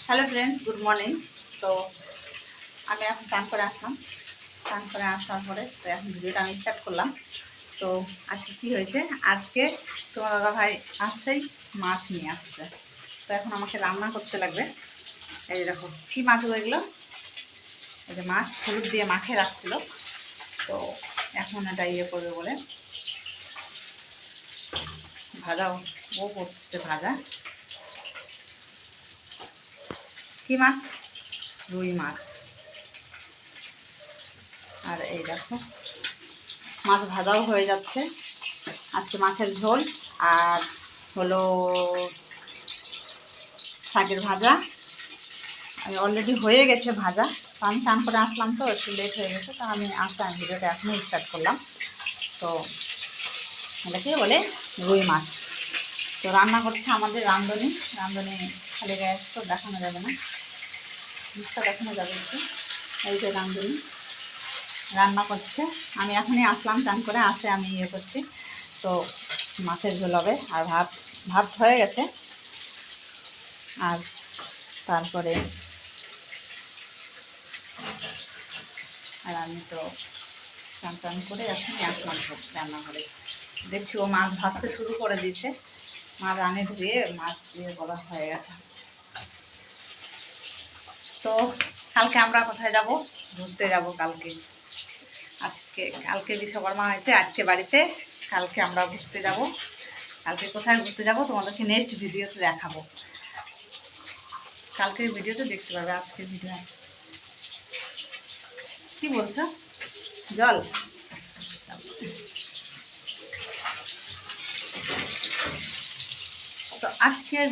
Hello friends, good morning. তো আমি এখন স্নান করে আসলাম। স্নান করে আসার পরে তো এখন ভিডিওটা আমি স্টার্ট করলাম। তো আজকে কী হয়েছে, আজকে তোমার দাদা ভাই আসছেই মাছ নিয়ে আসছে। তো এখন আমাকে রান্না করতে লাগবে। এই দেখো কী মাছ এগুলো, এই যে মাছ হলুদ দিয়ে মাখে রাখছিল। তো এখন এটা ইয়ে করবে বলে ভাজা ও করছে ভাজা। কী মাছ? রুই মাছ। আর এই দেখো মাছ ভাজাও হয়ে যাচ্ছে। আজকে মাছের ঝোল আর হলো শাকের ভাজা। আমি অলরেডি হয়ে গেছে ভাজা। তো আমি স্নান করে আসলাম, তো একটু লেট হয়ে গেছে। তো আমি ভিডিওটা এখনই স্টার্ট করলাম। তো এটাকে বলে রুই মাছ। তো রান্না করছে আমাদের রাঁধুনি। খালি গ্যাস তো দেখানো যাবে না, জিনিসটা দেখানো যাবে একটু। এই যে রাঁধুনি রান্না করছে। আমি এখনই আসলাম, স্নান করে আসে আমি ইয়ে করছি। তো মাছের ঝোল হবে আর ভাত হয়ে গেছে। আর তারপরে আমি তো স্নান করে এখনই আসলাম রান্নাঘরে। দেখছি ও মাছ ভাজতে শুরু করে দিয়েছে। মাছ আনে ধুয়ে মাছ দিয়ে বলা হয়ে গেছে। তো কালকে আমরা কোথায় যাব? ঘুরতে যাব কালকে। কালকে বিশ্বকর্মা হয়েছে, আজকে বাড়িতে। কালকে আমরা ঘুরতে যাব। কালকে কোথায় ঘুরতে যাব তোমাদেরকে নেক্সট ভিডিওতে দেখাবো। কালকের ভিডিওতে দেখতে পাবে, আজকের ভিডিও। কি বলছো? জল? তো আজকের